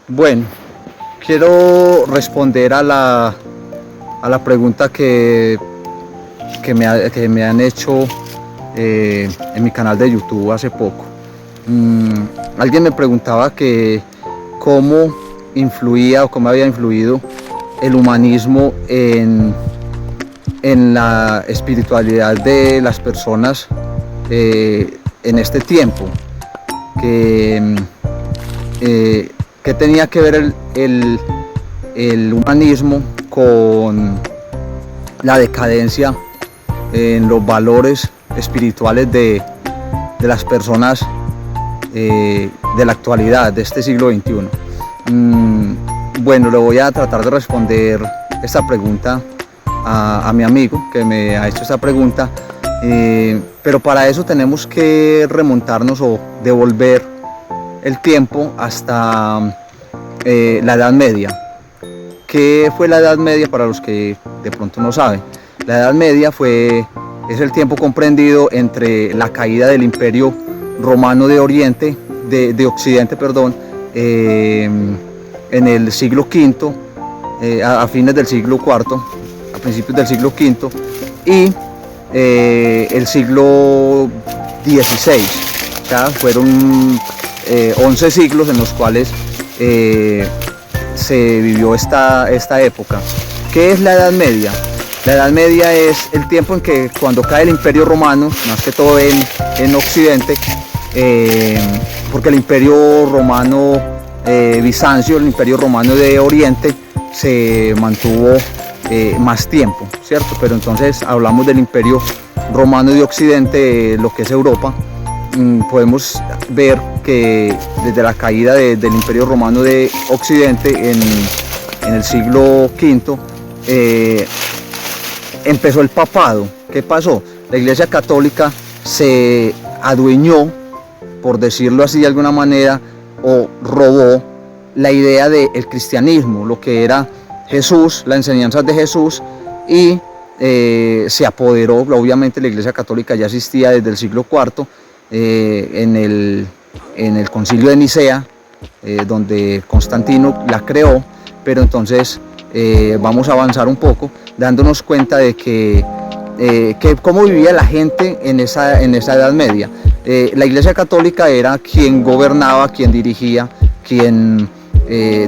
Bueno, quiero responder a la pregunta que me han hecho en mi canal de YouTube hace poco. Alguien me preguntaba que cómo influía o cómo había influido el humanismo en la espiritualidad de las personas en este tiempo. ¿Qué tenía que ver el humanismo con la decadencia en los valores espirituales de las personas de la actualidad, de este siglo XXI? Bueno, le voy a tratar de responder esta pregunta a mi amigo que me ha hecho esta pregunta, pero para eso tenemos que remontarnos o devolver el tiempo hasta la Edad Media. ¿Qué fue la Edad Media para los que de pronto no saben? La Edad Media es el tiempo comprendido entre la caída del Imperio Romano de Occidente, en el siglo V, a fines del siglo IV, a principios del siglo V, y el siglo XVI. O sea, fueron 11 siglos en los cuales se vivió esta época. ¿Qué es la Edad Media? La Edad Media es el tiempo en que cuando cae el Imperio Romano, más que todo en Occidente, porque el Imperio Romano Bizancio, el Imperio Romano de Oriente, se mantuvo más tiempo, ¿cierto? Pero entonces hablamos del Imperio Romano de Occidente, lo que es Europa. Podemos ver que desde la caída del Imperio Romano de Occidente en el siglo V empezó el papado. ¿Qué pasó? La Iglesia Católica se adueñó, por decirlo así de alguna manera, o robó la idea del cristianismo, lo que era Jesús, las enseñanzas de Jesús, y se apoderó. Obviamente la Iglesia Católica ya existía desde el siglo IV, en el Concilio de Nicea, donde Constantino la creó, pero entonces vamos a avanzar un poco, dándonos cuenta de que cómo vivía la gente en esa Edad Media. La Iglesia Católica era quien gobernaba, quien dirigía, quien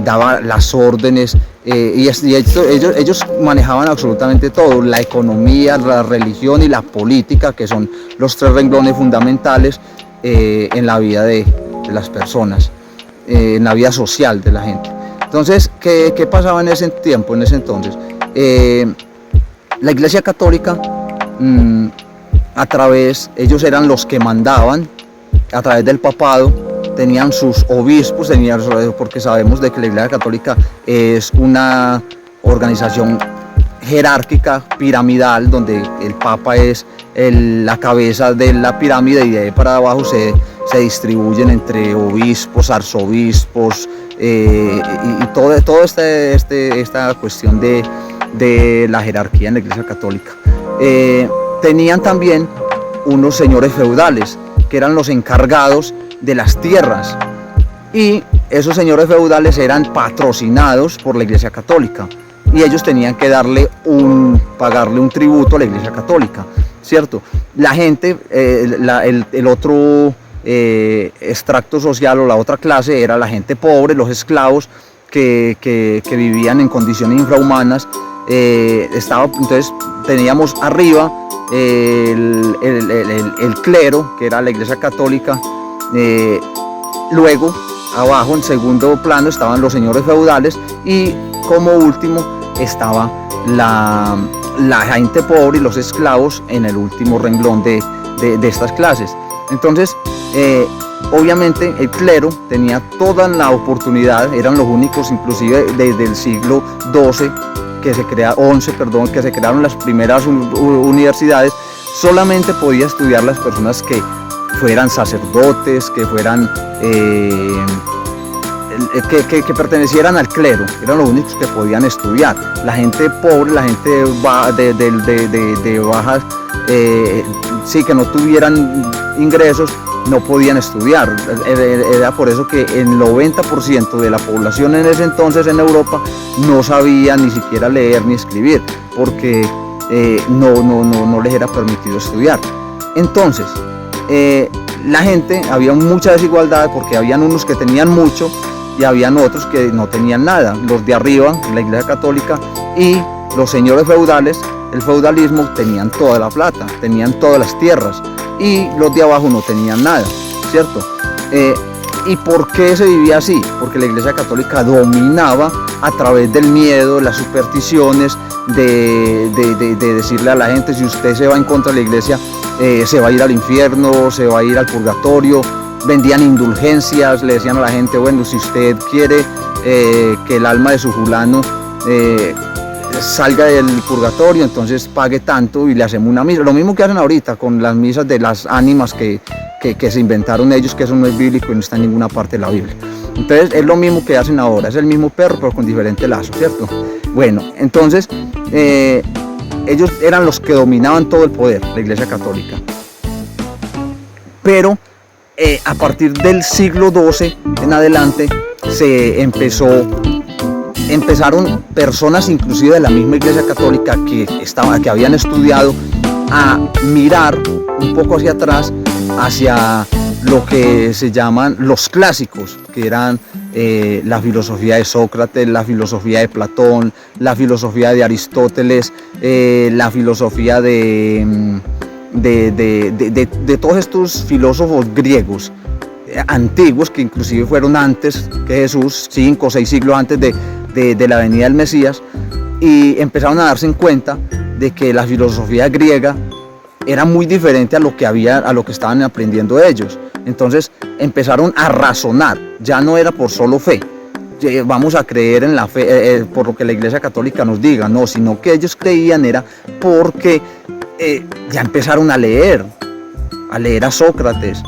daba las órdenes, y ellos manejaban absolutamente todo: la economía, la religión y la política, que son los tres renglones fundamentales en la vida de las personas, en la vida social de la gente. Entonces, ¿qué pasaba en ese tiempo, en ese entonces? La Iglesia Católica, ellos eran los que mandaban a través del papado, tenían sus obispos, porque sabemos de que la Iglesia Católica es una organización jerárquica, piramidal, donde el Papa es la cabeza de la pirámide, y de ahí para abajo se distribuyen entre obispos, arzobispos, y toda esta cuestión de la jerarquía en la Iglesia Católica. Tenían también unos señores feudales, que eran los encargados de las tierras, y esos señores feudales eran patrocinados por la Iglesia Católica, y ellos tenían que pagarle un tributo a la Iglesia Católica, ¿cierto? La gente, el otro extracto social, o la otra clase, era la gente pobre, los esclavos que vivían en condiciones infrahumanas. Entonces teníamos arriba el clero, que era la Iglesia Católica. Luego, abajo, en segundo plano, estaban los señores feudales, y como último estaba la gente pobre y los esclavos en el último renglón de estas clases. Entonces, obviamente el clero tenía toda la oportunidad, eran los únicos, inclusive desde el siglo XI, que se crearon las primeras universidades. Solamente podía estudiar las personas que fueran sacerdotes, que fueran que pertenecieran al clero, eran los únicos que podían estudiar. La gente pobre, la gente de bajas, sí, que no tuvieran ingresos, no podían estudiar. Era por eso que el 90% de la población en ese entonces en Europa no sabía ni siquiera leer ni escribir, porque no les era permitido estudiar. Entonces, la gente, había mucha desigualdad porque habían unos que tenían mucho y habían otros que no tenían nada. Los de arriba, la Iglesia Católica, y los señores feudales, el feudalismo, tenían toda la plata, tenían todas las tierras, y los de abajo no tenían nada, ¿cierto? ¿Y por qué se vivía así? Porque la Iglesia Católica dominaba a través del miedo, las supersticiones, de decirle a la gente: si usted se va en contra de la Iglesia, se va a ir al infierno, se va a ir al purgatorio. Vendían indulgencias, le decían a la gente: bueno, si usted quiere que el alma de su fulano salga del purgatorio, entonces pague tanto y le hacemos una misa. Lo mismo que hacen ahorita con las misas de las ánimas que se inventaron ellos, que eso no es bíblico y no está en ninguna parte de la Biblia. Entonces es lo mismo que hacen ahora, es el mismo perro pero con diferente lazo, ¿cierto? Bueno, entonces ellos eran los que dominaban todo el poder, la Iglesia Católica. Pero a partir del siglo XII en adelante empezaron personas inclusive de la misma Iglesia Católica que habían estudiado a mirar un poco hacia atrás, hacia lo que se llaman los clásicos, que eran la filosofía de Sócrates, la filosofía de Platón, la filosofía de Aristóteles, la filosofía de todos estos filósofos griegos antiguos, que inclusive fueron antes que Jesús, 5 o 6 siglos antes de la venida del Mesías, y empezaron a darse en cuenta de que la filosofía griega era muy diferente a lo que estaban aprendiendo ellos. Entonces empezaron a razonar, ya no era por solo fe, vamos a creer en la fe por lo que la Iglesia Católica nos diga, no, sino que ellos creían era porque ya empezaron a leer a Sócrates,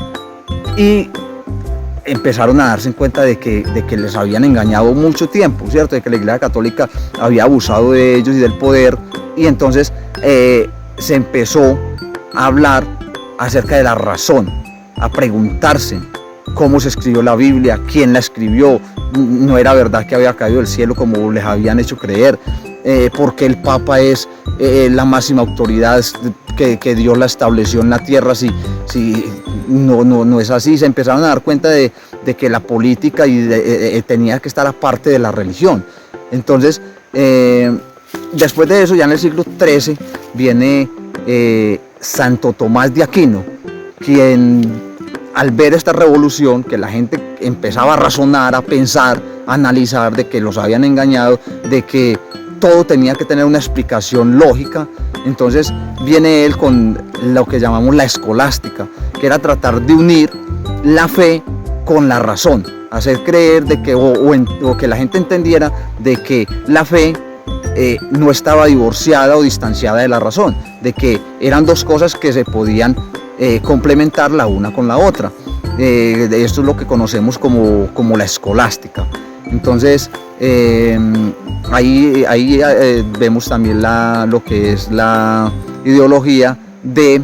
y empezaron a darse cuenta de que les habían engañado mucho tiempo, ¿cierto? De que la Iglesia Católica había abusado de ellos y del poder, y entonces se empezó a hablar acerca de la razón, a preguntarse cómo se escribió la Biblia, quién la escribió, no era verdad que había caído del cielo como les habían hecho creer, porque el Papa es la máxima autoridad que Dios la estableció en la tierra, si no es así. Se empezaron a dar cuenta de que la política tenía que estar aparte de la religión. Entonces, después de eso, ya en el siglo XIII, viene Santo Tomás de Aquino, quien, al ver esta revolución, que la gente empezaba a razonar, a pensar, a analizar de que los habían engañado, de que todo tenía que tener una explicación lógica, entonces viene él con lo que llamamos la escolástica, que era tratar de unir la fe con la razón, hacer creer de que, o que la gente entendiera de que la fe no estaba divorciada o distanciada de la razón, de que eran dos cosas que se podían complementar la una con la otra. Esto es lo que conocemos como la escolástica. Entonces ahí vemos también lo que es la ideología de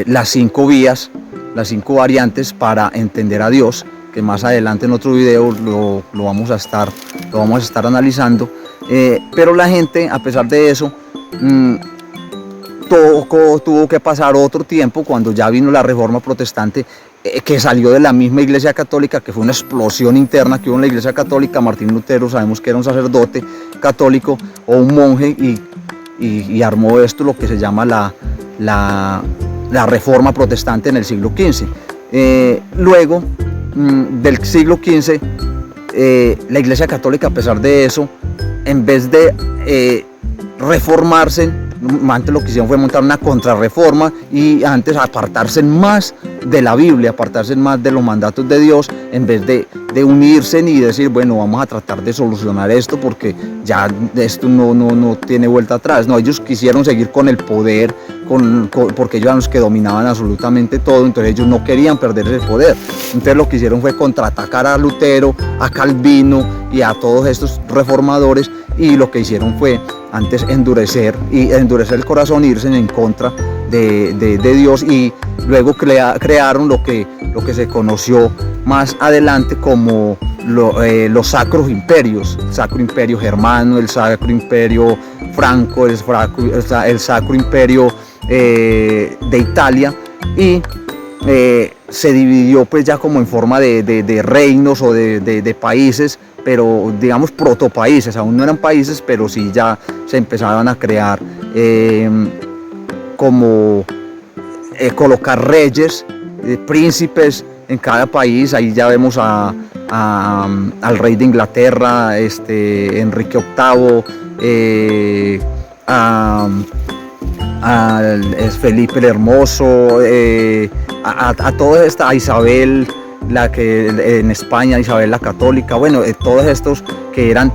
las 5 vías, las 5 variantes para entender a Dios, que más adelante en otro video lo vamos a estar analizando. Pero la gente, a pesar de eso, tuvo que pasar otro tiempo cuando ya vino la Reforma Protestante, que salió de la misma Iglesia Católica, que fue una explosión interna que hubo en la Iglesia Católica. Martín Lutero, sabemos que era un sacerdote católico o un monje, y armó esto, lo que se llama la Reforma Protestante en el siglo XV. Luego del siglo XV, la Iglesia Católica, a pesar de eso, en vez de reformarse, antes lo que hicieron fue montar una contrarreforma, y antes apartarse más de la Biblia, apartarse más de los mandatos de Dios, en vez de unirse y decir, bueno, vamos a tratar de solucionar esto porque ya esto no tiene vuelta atrás. No, ellos quisieron seguir con el poder, porque ellos eran los que dominaban absolutamente todo, entonces ellos no querían perder ese poder. Entonces lo que hicieron fue contraatacar a Lutero, a Calvino y a todos estos reformadores, y lo que hicieron fue antes endurecer el corazón e irse en contra de Dios, y luego crearon lo que se conoció más adelante como los sacros imperios: el Sacro Imperio Germano, el Sacro Imperio Franco, el Sacro Imperio de Italia, y se dividió pues ya como en forma de reinos o de países, pero digamos protopaíses. Aún no eran países, pero sí ya se empezaban a crear colocar reyes, príncipes en cada país. Ahí ya vemos al rey de Inglaterra, Enrique VIII, Felipe el Hermoso, a toda esta, a Isabel, la que en España, Isabel la Católica, bueno, todos estos que eran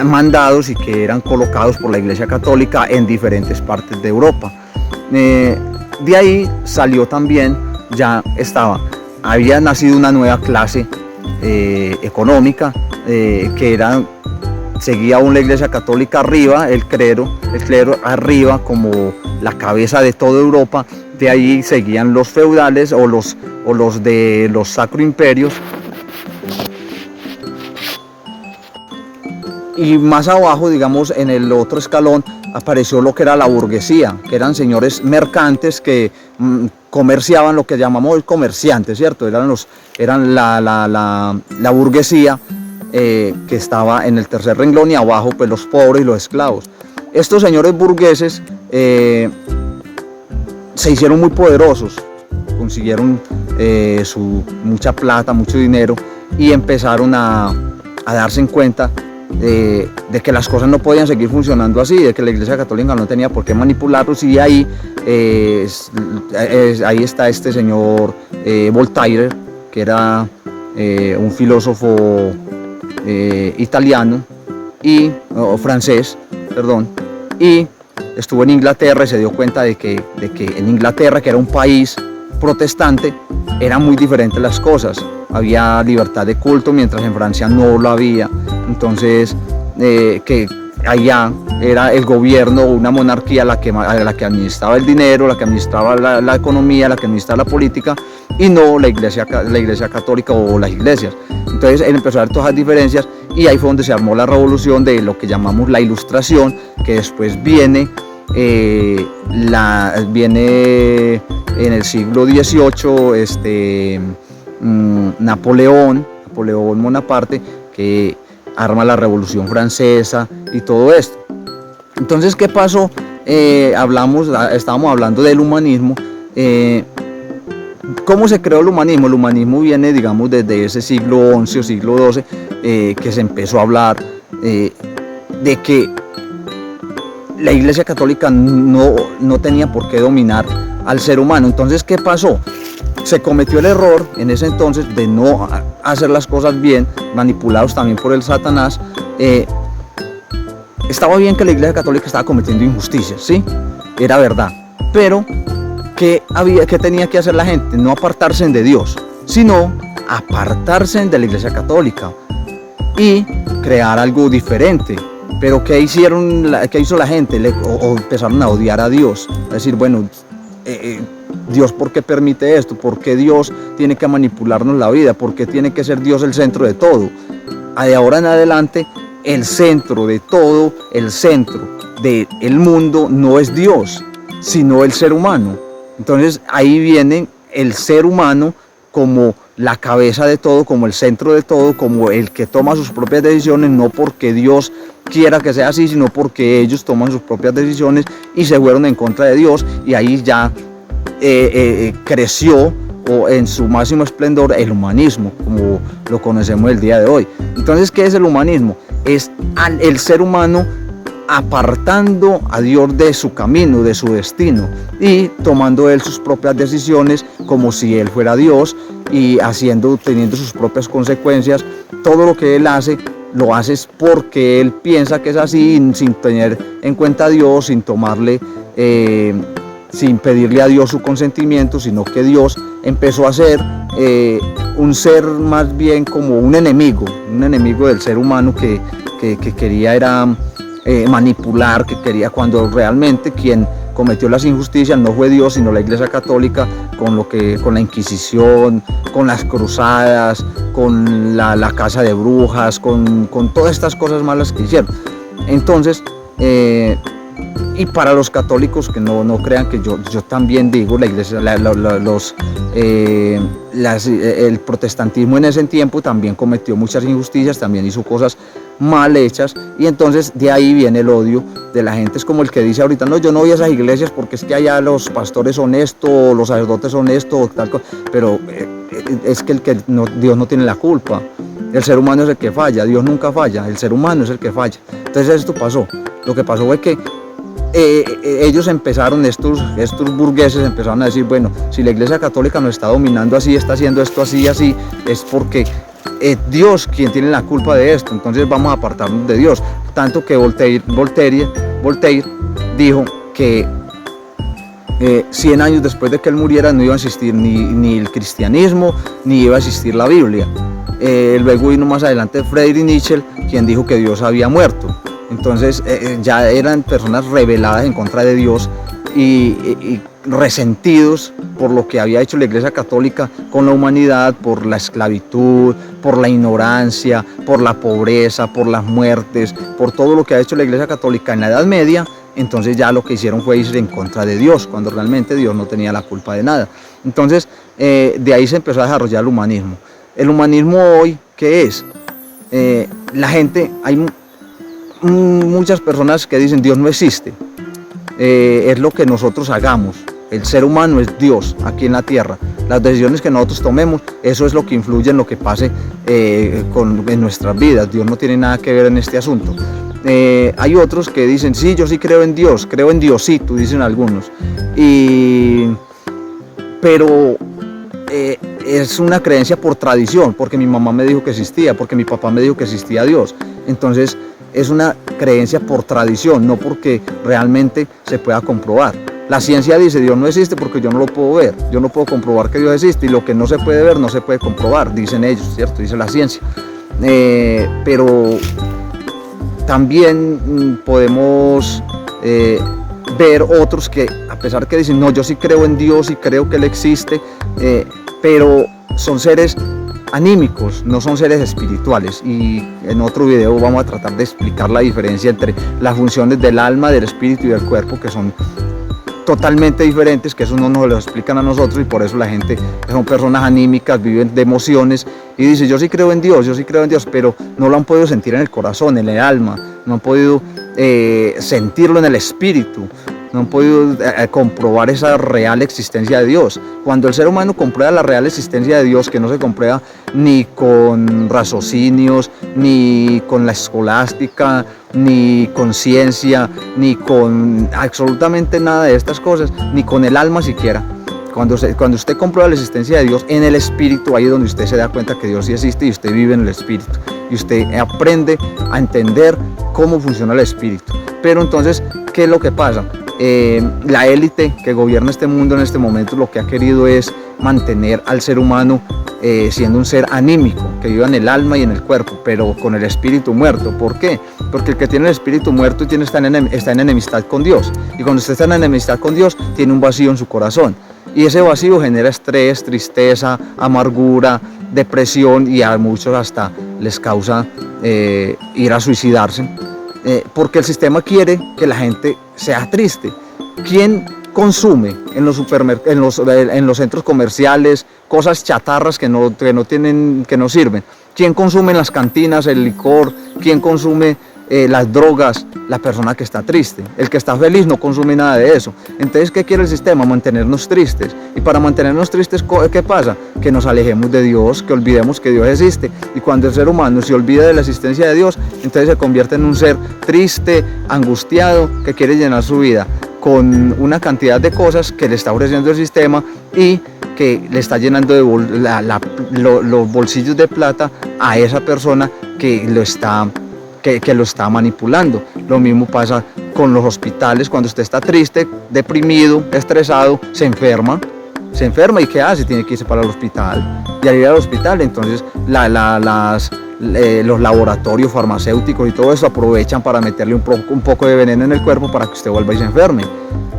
mandados y que eran colocados por la Iglesia Católica en diferentes partes de Europa. De ahí salió también, había nacido una nueva clase económica, que seguía aún la Iglesia Católica arriba, el clero arriba como la cabeza de toda Europa. De ahí seguían los feudales o los de los sacroimperios, y más abajo, digamos, en el otro escalón apareció lo que era la burguesía, que eran señores mercantes que comerciaban, lo que llamamos comerciantes, ¿cierto? Eran la burguesía, que estaba en el tercer renglón, y abajo pues los pobres y los esclavos. Estos señores burgueses se hicieron muy poderosos, consiguieron mucha plata, mucho dinero, y empezaron a darse en cuenta de que las cosas no podían seguir funcionando así, de que la Iglesia Católica no tenía por qué manipularlos. Y ahí está este señor Voltaire, que era un filósofo italiano francés, y estuvo en Inglaterra y se dio cuenta de que en Inglaterra, que era un país protestante, eran muy diferentes las cosas. Había libertad de culto, mientras en Francia no lo había. Entonces, que allá era el gobierno, una monarquía, la que administraba el dinero, la que administraba la economía, la que administraba la política, y no la iglesia católica o las iglesias. Entonces él empezó a ver todas las diferencias, y ahí fue donde se armó la revolución de lo que llamamos la Ilustración, que después viene en el siglo XVIII, Napoleón Bonaparte, que arma la Revolución Francesa y todo esto. Entonces, ¿qué pasó? Estábamos hablando del humanismo. ¿Cómo se creó el humanismo? El humanismo viene, digamos, desde ese siglo XI o siglo XII, que se empezó a hablar de que la Iglesia Católica no tenía por qué dominar al ser humano. Entonces, ¿qué pasó? Se cometió el error en ese entonces de no hacer las cosas bien, manipulados también por el Satanás. Estaba bien que la Iglesia Católica estaba cometiendo injusticias, ¿sí? Era verdad. Pero, ¿qué tenía que hacer la gente? No apartarse de Dios, sino apartarse de la Iglesia Católica y crear algo diferente. Pero ¿qué hizo la gente? Empezaron a odiar a Dios, a decir, bueno, Dios, ¿por qué permite esto? ¿Por qué Dios tiene que manipularnos la vida? ¿Por qué tiene que ser Dios el centro de todo? De ahora en adelante, el centro de todo, el centro del mundo no es Dios, sino el ser humano. Entonces ahí viene el ser humano como la cabeza de todo, como el centro de todo, como el que toma sus propias decisiones, no porque Dios quiera que sea así, sino porque ellos toman sus propias decisiones y se fueron en contra de Dios, y ahí ya creció en su máximo esplendor el humanismo, como lo conocemos el día de hoy. Entonces, ¿qué es el humanismo? Es el ser humano apartando a Dios de su camino, de su destino, y tomando él sus propias decisiones como si él fuera Dios, y teniendo sus propias consecuencias. Todo lo que él hace, lo hace porque él piensa que es así, sin tener en cuenta a Dios, sin tomarle sin pedirle a Dios su consentimiento, sino que Dios empezó a ser un ser más bien como un enemigo del ser humano que quería era manipular, que quería, cuando realmente quien cometió las injusticias no fue Dios sino la Iglesia Católica, con la Inquisición, con las cruzadas, con la casa de brujas, con todas estas cosas malas que hicieron. Entonces, y para los católicos que no crean que yo también digo, la Iglesia, el protestantismo en ese tiempo también cometió muchas injusticias, también hizo cosas mal hechas, y entonces de ahí viene el odio de la gente. Es como el que dice ahorita, no, yo no voy a esas iglesias porque es que allá los pastores son esto, los sacerdotes son esto, tal cosa, pero es que Dios no tiene la culpa. El ser humano es el que falla, Dios nunca falla, el ser humano es el que falla. Entonces esto pasó. Lo que pasó fue que ellos empezaron, estos burgueses empezaron a decir, bueno, si la Iglesia Católica nos está dominando así, está haciendo esto así y así, es porque es Dios quien tiene la culpa de esto, entonces vamos a apartarnos de Dios. Tanto que Voltaire dijo que 100 años después de que él muriera no iba a existir ni el cristianismo, ni iba a existir la Biblia. Luego vino más adelante Friedrich Nietzsche, quien dijo que Dios había muerto. Entonces ya eran personas rebeladas en contra de Dios y resentidos por lo que había hecho la Iglesia Católica con la humanidad, por la esclavitud, por la ignorancia, por la pobreza, por las muertes, por todo lo que ha hecho la Iglesia Católica en la Edad Media. Entonces ya lo que hicieron fue ir en contra de Dios, cuando realmente Dios no tenía la culpa de nada. Entonces de ahí se empezó a desarrollar el humanismo. El humanismo hoy, ¿qué es? La gente, hay muchas personas que dicen Dios no existe, es lo que nosotros hagamos, el ser humano es Dios aquí en la tierra, las decisiones que nosotros tomemos, eso es lo que influye en lo que pase en nuestras vidas. Dios no tiene nada que ver en este asunto. Hay otros que dicen, sí, yo sí creo en Diosito, dicen algunos, pero es una creencia por tradición, porque mi mamá me dijo que existía, porque mi papá me dijo que existía Dios. Entonces es una creencia por tradición, no porque realmente se pueda comprobar. La ciencia dice Dios no existe porque yo no lo puedo ver, yo no puedo comprobar que Dios existe, y lo que no se puede ver no se puede comprobar, dicen ellos, ¿cierto? Dice la ciencia. Pero también podemos ver otros que, a pesar que dicen, no, yo sí creo en Dios y creo que Él existe, pero son seres anímicos, no son seres espirituales, y en otro video vamos a tratar de explicar la diferencia entre las funciones del alma, del espíritu y del cuerpo, que son totalmente diferentes, que eso no nos lo explican a nosotros, y por eso la gente son personas anímicas, viven de emociones y dice yo sí creo en Dios, pero no lo han podido sentir en el corazón, en el alma, no han podido sentirlo en el espíritu, no han podido comprobar esa real existencia de Dios. Cuando el ser humano comprueba la real existencia de Dios, que no se comprueba ni con raciocinios, ni con la escolástica, ni con ciencia, ni con absolutamente nada de estas cosas, ni con el alma siquiera. Cuando usted comprueba la existencia de Dios en el espíritu, ahí es donde usted se da cuenta que Dios sí existe, y usted vive en el espíritu, y usted aprende a entender cómo funciona el espíritu. Pero entonces, ¿qué es lo que pasa? La élite que gobierna este mundo en este momento lo que ha querido es mantener al ser humano siendo un ser anímico, que viva en el alma y en el cuerpo, pero con el espíritu muerto. ¿Por qué? Porque el que tiene el espíritu muerto está en enemistad con Dios, y cuando usted está en enemistad con Dios, tiene un vacío en su corazón, y ese vacío genera estrés, tristeza, amargura, depresión, y a muchos hasta les causa ir a suicidarse, porque el sistema quiere que la gente sea triste. ¿Quién consume en los en los centros comerciales cosas chatarras que no sirven? ¿Quién consume en las cantinas el licor? ¿Quién consume las drogas? La persona que está triste. El que está feliz no consume nada de eso. Entonces, ¿qué quiere el sistema? Mantenernos tristes. Y para mantenernos tristes, ¿qué pasa? Que nos alejemos de Dios, que olvidemos que Dios existe. Y cuando el ser humano se olvida de la existencia de Dios, entonces se convierte en un ser triste, angustiado, que quiere llenar su vida con una cantidad de cosas que le está ofreciendo el sistema, y que le está llenando de los bolsillos de plata a esa persona que lo está manipulando. Lo mismo pasa con los hospitales. Cuando usted está triste, deprimido, estresado, se enferma y ¿qué hace? Tiene que irse para el hospital. Y al ir al hospital, entonces los laboratorios farmacéuticos y todo eso aprovechan para meterle un poco de veneno en el cuerpo para que usted vuelva y se enferme.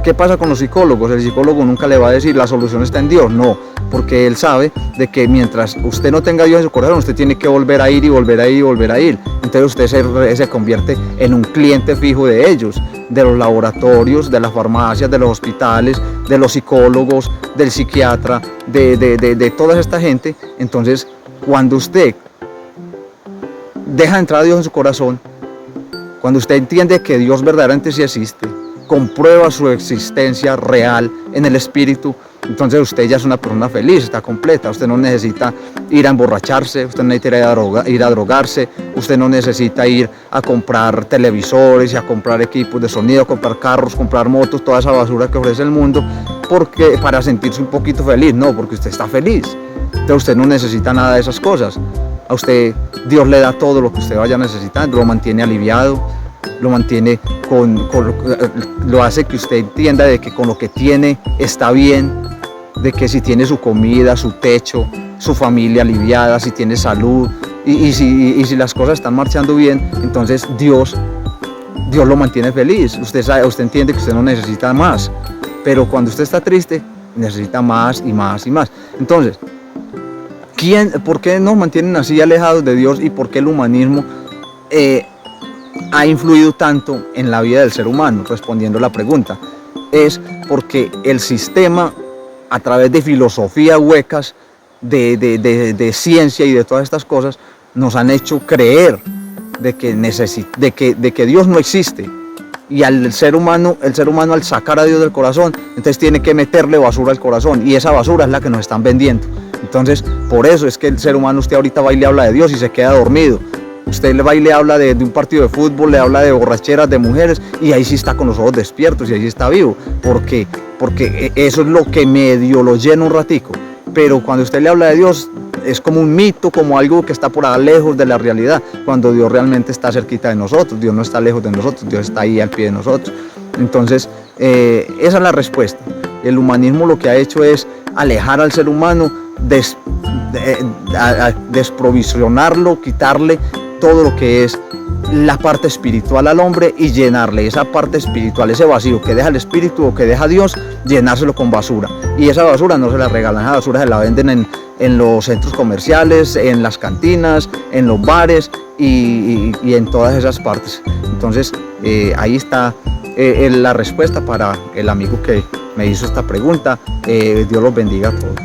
¿Qué pasa con los psicólogos? El psicólogo nunca le va a decir la solución está en Dios, no, porque él sabe de que mientras usted no tenga a Dios en su corazón, usted tiene que volver a ir y volver a ir y volver a ir. Entonces usted se convierte en un cliente fijo de ellos, de los laboratorios, de las farmacias, de los hospitales, de los psicólogos, del psiquiatra, de toda esta gente. Entonces, cuando usted deja entrar a Dios en su corazón, cuando usted entiende que Dios verdaderamente sí existe, comprueba su existencia real en el Espíritu, entonces usted ya es una persona feliz, está completa. Usted no necesita ir a emborracharse, usted no necesita ir a drogarse, usted no necesita ir a comprar televisores y a comprar equipos de sonido, comprar carros, comprar motos, toda esa basura que ofrece el mundo, porque para sentirse un poquito feliz, no, porque usted está feliz. Entonces usted no necesita nada de esas cosas. A usted Dios le da todo lo que usted vaya necesitando, lo mantiene aliviado, lo mantiene lo hace que usted entienda de que con lo que tiene está bien, de que si tiene su comida, su techo, su familia aliviada, si tiene salud y si las cosas están marchando bien, entonces Dios lo mantiene feliz. Usted entiende que usted no necesita más, pero cuando usted está triste necesita más y más y más. Entonces, ¿por qué nos mantienen así alejados de Dios y por qué el humanismo ha influido tanto en la vida del ser humano? Respondiendo a la pregunta, es porque el sistema, a través de filosofías huecas, de ciencia y de todas estas cosas, nos han hecho creer de que Dios no existe. Y el ser humano al sacar a Dios del corazón, entonces tiene que meterle basura al corazón, y esa basura es la que nos están vendiendo. Entonces, por eso es que el ser humano, usted ahorita va y le habla de Dios y se queda dormido. Usted le va y le habla de un partido de fútbol, le habla de borracheras, de mujeres, y ahí sí está con los ojos despiertos y ahí sí está vivo. ¿Por qué? Porque eso es lo que medio lo llena un ratico. Pero cuando usted le habla de Dios, es como un mito, como algo que está por allá lejos de la realidad, cuando Dios realmente está cerquita de nosotros. Dios no está lejos de nosotros, Dios está ahí al pie de nosotros. Entonces, esa es la respuesta. El humanismo lo que ha hecho es alejar al ser humano, desprovisionarlo, quitarle todo lo que es la parte espiritual al hombre y llenarle esa parte espiritual, ese vacío que deja el espíritu o que deja Dios, llenárselo con basura. Y esa basura no se la regalan, esa basura se la venden en los centros comerciales, en las cantinas, en los bares y en todas esas partes. Entonces ahí está la respuesta para el amigo que me hizo esta pregunta. Dios los bendiga a todos.